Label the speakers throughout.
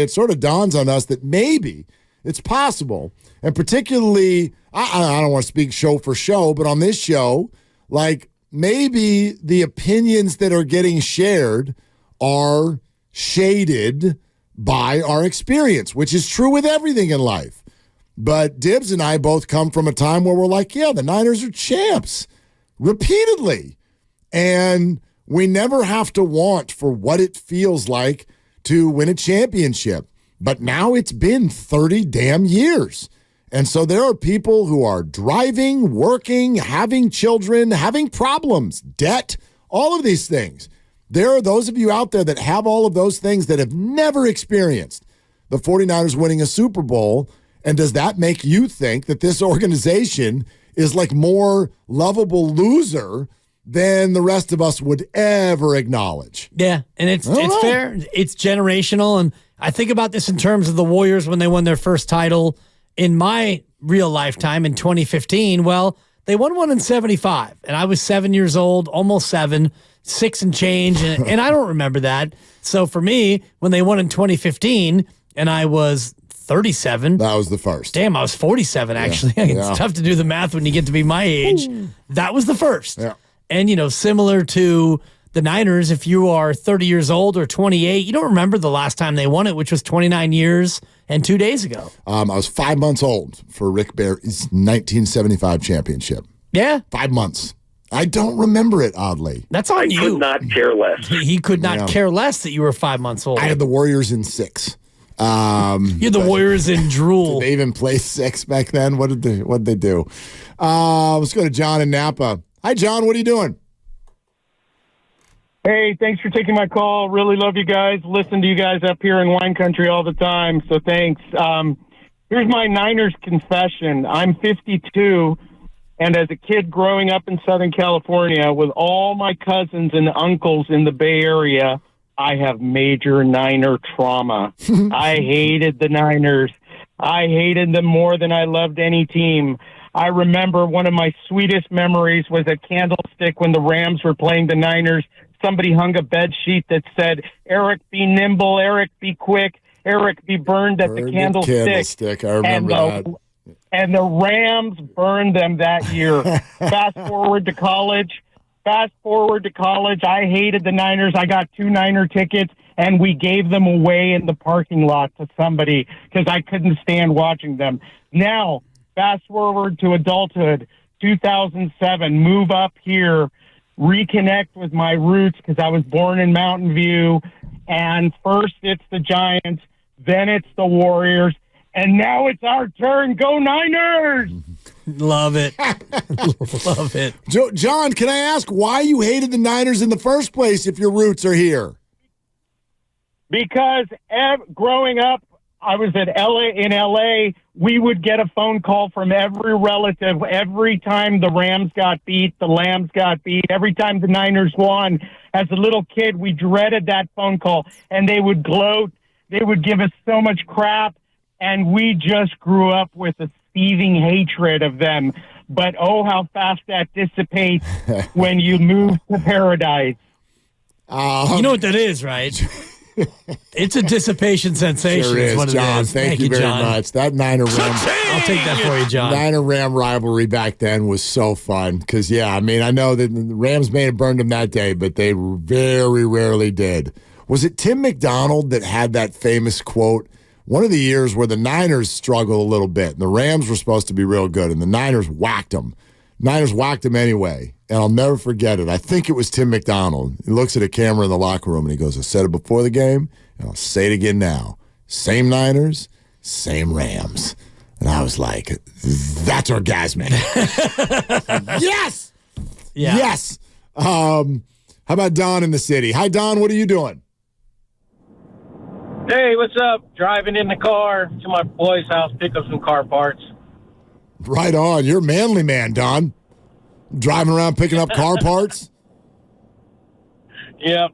Speaker 1: It sort of dawns on us that maybe it's possible, and particularly, I don't want to speak show for show, but on this show, like maybe the opinions that are getting shared are shaded by our experience, which is true with everything in life. But Dibs and I both come from a time where we're like, yeah, the Niners are champs repeatedly. And we never have to want for what it feels like to win a championship. But now it's been 30 damn years. And so there are people who are driving, working, having children, having problems, debt, all of these things. There are those of you out there that have all of those things that have never experienced the 49ers winning a Super Bowl. And does that make you think that this organization is like more lovable loser than the rest of us would ever acknowledge?
Speaker 2: Yeah, and it's fair. It's generational. And I think about this in terms of the Warriors when they won their first title in my real lifetime in 2015. Well, they won one in 75, and I was 7 years old, almost 7, 6 and change, and I don't remember that. So for me, when they won in 2015, and I was 37.
Speaker 1: That was the first.
Speaker 2: Damn, I was 47, actually. Yeah. It's tough to do the math when you get to be my age. That was the first.
Speaker 1: Yeah.
Speaker 2: And, similar to the Niners, if you are 30 years old or 28, you don't remember the last time they won it, which was 29 years and 2 days ago.
Speaker 1: I was 5 months old for Rick Barry's 1975 championship.
Speaker 2: Yeah.
Speaker 1: 5 months. I don't remember it, oddly.
Speaker 2: That's on you.
Speaker 3: He could not care less.
Speaker 2: He could not care less that you were 5 months old.
Speaker 1: I had the Warriors in 6.
Speaker 2: You're the Warriors in drool.
Speaker 1: Did they even play 6 back then? What did they do? Let's go to John in Napa. Hi, John. What are you doing?
Speaker 4: Hey, thanks for taking my call. Really love you guys. Listen to you guys up here in wine country all the time, so thanks. Here's my Niners confession. I'm 52, and as a kid growing up in Southern California with all my cousins and uncles in the Bay Area, I have major Niner trauma. I hated the Niners. I hated them more than I loved any team. I remember one of my sweetest memories was at Candlestick when the Rams were playing the Niners. Somebody hung a bed sheet that said, "Eric, be nimble. Eric, be quick. Eric, be burned at the Candlestick."
Speaker 1: I remember that.
Speaker 4: And the Rams burned them that year. Fast forward to college, I hated the Niners. I got 2 Niner tickets, and we gave them away in the parking lot to somebody because I couldn't stand watching them. Now, fast forward to adulthood, 2007, move up here, reconnect with my roots because I was born in Mountain View. And first it's the Giants, then it's the Warriors, and now it's our turn. Go Niners!
Speaker 2: Love it. Love it.
Speaker 1: John, can I ask why you hated the Niners in the first place if your roots are here?
Speaker 4: Because growing up, I was in LA, we would get a phone call from every relative every time the Rams got beat, the Lambs got beat, every time the Niners won. As a little kid, we dreaded that phone call, and they would gloat. They would give us so much crap, and we just grew up with a seething hatred of them. But oh, how fast that dissipates when you move to paradise.
Speaker 2: You know what that is, right? It's a dissipation sensation.
Speaker 1: Sure is,
Speaker 2: what
Speaker 1: John.
Speaker 2: it is.
Speaker 1: Thank you very much. That Niner Ram.
Speaker 2: I'll take that for you, John.
Speaker 1: Niner Ram rivalry back then was so fun because, I know that the Rams may have burned them that day, but they very rarely did. Was it Tim McDonald that had that famous quote? One of the years where the Niners struggled a little bit, and the Rams were supposed to be real good, and the Niners whacked them. Niners whacked them anyway, and I'll never forget it. I think it was Tim McDonald. He looks at a camera in the locker room, and he goes, "I said it before the game, and I'll say it again now. Same Niners, same Rams." And I was like, that's orgasmic. Yes!
Speaker 2: Yeah.
Speaker 1: Yes! How about Don in the city? Hi, Don. What are you doing?
Speaker 5: Hey, what's up? Driving in the car to my boy's house, pick up some car parts.
Speaker 1: Right on. You're a manly man, Don. Driving around picking up car parts.
Speaker 5: Yep.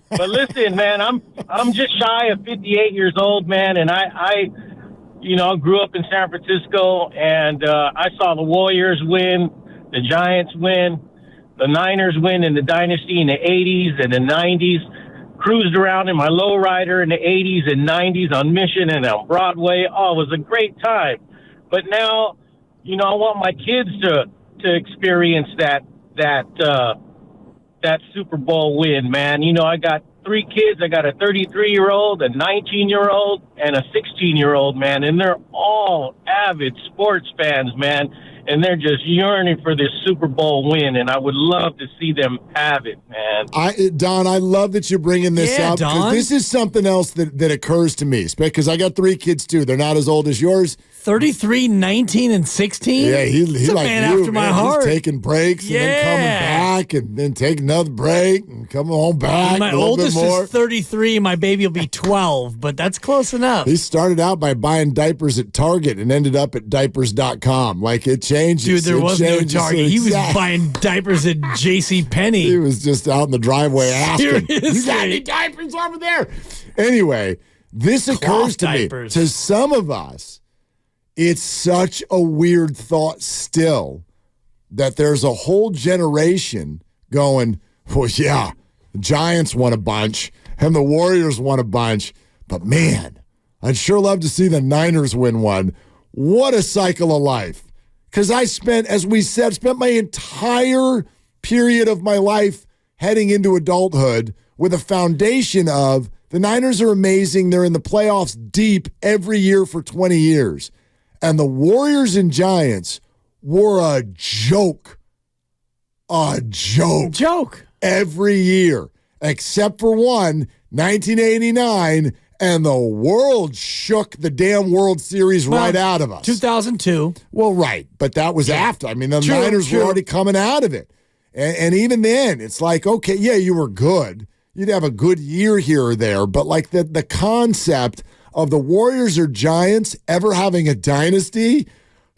Speaker 5: But listen, man, I'm just shy of 58 years old, man, and I grew up in San Francisco, and I saw the Warriors win, the Giants win, the Niners win in the dynasty in the 80s and the 90s. cruised around in my lowrider in the 80s and 90s on Mission and on Broadway. Oh, it was a great time. But now, I want my kids to experience that Super Bowl win, man. I got 3 kids. I got a 33-year-old, a 19-year-old, and a 16-year-old, man. And they're all avid sports fans, man. And they're just yearning for this Super Bowl win, and I would love to see them have it, man.
Speaker 1: Don, I love that you're bringing this up, because this is something else that occurs to me, because I got 3 kids, too. They're not as old as yours.
Speaker 2: 33, 19, and 16?
Speaker 1: Yeah, he's like
Speaker 2: man
Speaker 1: you,
Speaker 2: after my heart.
Speaker 1: He's taking breaks and then coming back and then taking another break and coming home back.
Speaker 2: My oldest is 33. My baby will be 12, but that's close enough.
Speaker 1: He started out by buying diapers at Target and ended up at diapers.com. Like, it changes.
Speaker 2: Dude, there was no Target. He was buying diapers at JCPenney.
Speaker 1: He was just out in the driveway asking,
Speaker 2: Seriously.
Speaker 1: "You got any diapers over there?" Anyway, this occurs to me. To some of us, it's such a weird thought still that there's a whole generation going, well, yeah, the Giants won a bunch and the Warriors won a bunch, but man, I'd sure love to see the Niners win one. What a cycle of life. Because I spent, as we said, my entire period of my life heading into adulthood with a foundation of the Niners are amazing. They're in the playoffs deep every year for 20 years. And the Warriors and Giants were a joke. A joke.
Speaker 2: Joke.
Speaker 1: Every year, except for one, 1989, and the world shook the damn World Series right out of us.
Speaker 2: 2002.
Speaker 1: Well, right, but that was after. I mean, the Niners were already coming out of it. And even then, it's like, okay, yeah, you were good. You'd have a good year here or there, but like the concept of the Warriors or Giants ever having a dynasty,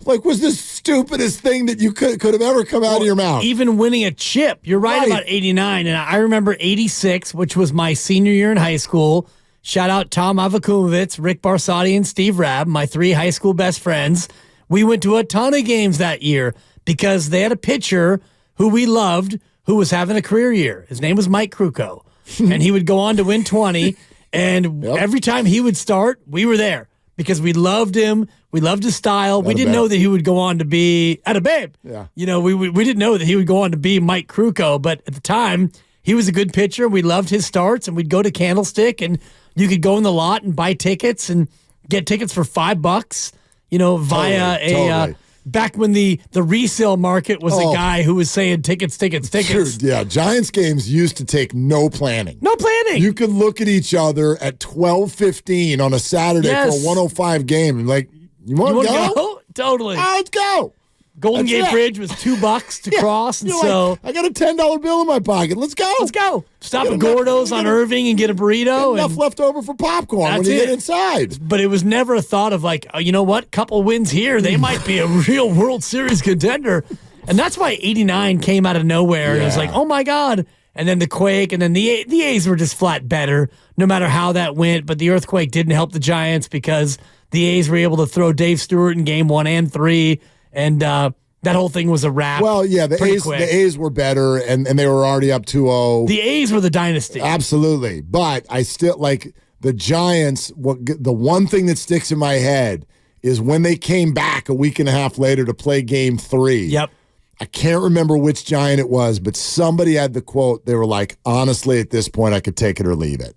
Speaker 1: like, was the stupidest thing that you could have ever come out of your mouth.
Speaker 2: Even winning a chip. You're right about 89, and I remember 86, which was my senior year in high school. Shout out Tom Avakumovitz, Rick Barsati, and Steve Rabb, my 3 high school best friends. We went to a ton of games that year because they had a pitcher who we loved who was having a career year. His name was Mike Krukow, and he would go on to win 20. And every time he would start, we were there because we loved him. We loved his style. We didn't know that he would go on to be at a babe.
Speaker 1: Yeah.
Speaker 2: We didn't know that he would go on to be Mike Krukow, but at the time, he was a good pitcher. We loved his starts, and we'd go to Candlestick, and you could go in the lot and buy tickets and get tickets for $5, via back when the resale market was a guy who was saying tickets.
Speaker 1: Dude, yeah, Giants games used to take no planning.
Speaker 2: No planning.
Speaker 1: You could look at each other at 12:15 on a Saturday for a 105 game and like, you want to go?
Speaker 2: Totally.
Speaker 1: All right, let's go.
Speaker 2: Golden Gate Bridge was $2 to cross, and so
Speaker 1: like, I got a $10 bill in my pocket. Let's go.
Speaker 2: Let's go. Stop at Gordo's on Irving and get a burrito.
Speaker 1: Enough left over for popcorn when you get inside.
Speaker 2: But it was never a thought of like, you know what? Couple wins here, they might be a real World Series contender. And that's why 89 came out of nowhere. And it was like, oh my God. And then the quake, and then the A's were just flat better, no matter how that went. But the earthquake didn't help the Giants because the A's were able to throw Dave Stewart in game 1 and 3. And that whole thing was a wrap.
Speaker 1: Well, yeah, the A's were better, and they were already up 2-0.
Speaker 2: The A's were the dynasty.
Speaker 1: Absolutely. But I still, like, the Giants, the one thing that sticks in my head is when they came back a week and a half later to play game 3.
Speaker 2: Yep.
Speaker 1: I can't remember which Giant it was, but somebody had the quote. They were like, honestly, at this point, I could take it or leave it.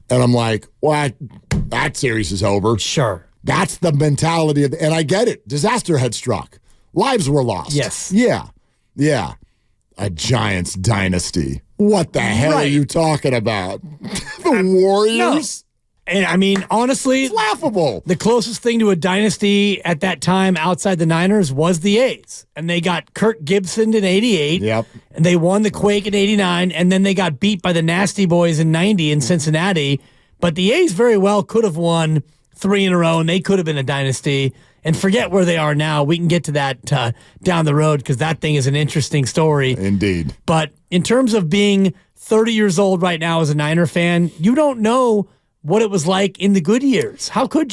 Speaker 1: And I'm like, what? That series is over.
Speaker 2: Sure.
Speaker 1: That's the mentality of, and I get it. Disaster had struck. Lives were lost.
Speaker 2: Yes.
Speaker 1: Yeah. Yeah. A Giants dynasty. What the hell are you talking about? The Warriors?
Speaker 2: No. And I mean, honestly,
Speaker 1: it's laughable.
Speaker 2: The closest thing to a dynasty at that time outside the Niners was the A's. And they got Kirk Gibson in 88.
Speaker 1: Yep.
Speaker 2: And they won the Quake in 89. And then they got beat by the Nasty Boys in 90 in Cincinnati. But the A's very well could have won 3 in a row, and they could have been a dynasty. And forget where they are now. We can get to that down the road because that thing is an interesting story.
Speaker 1: Indeed.
Speaker 2: But in terms of being 30 years old right now as a Niner fan, you don't know what it was like in the good years. How could you?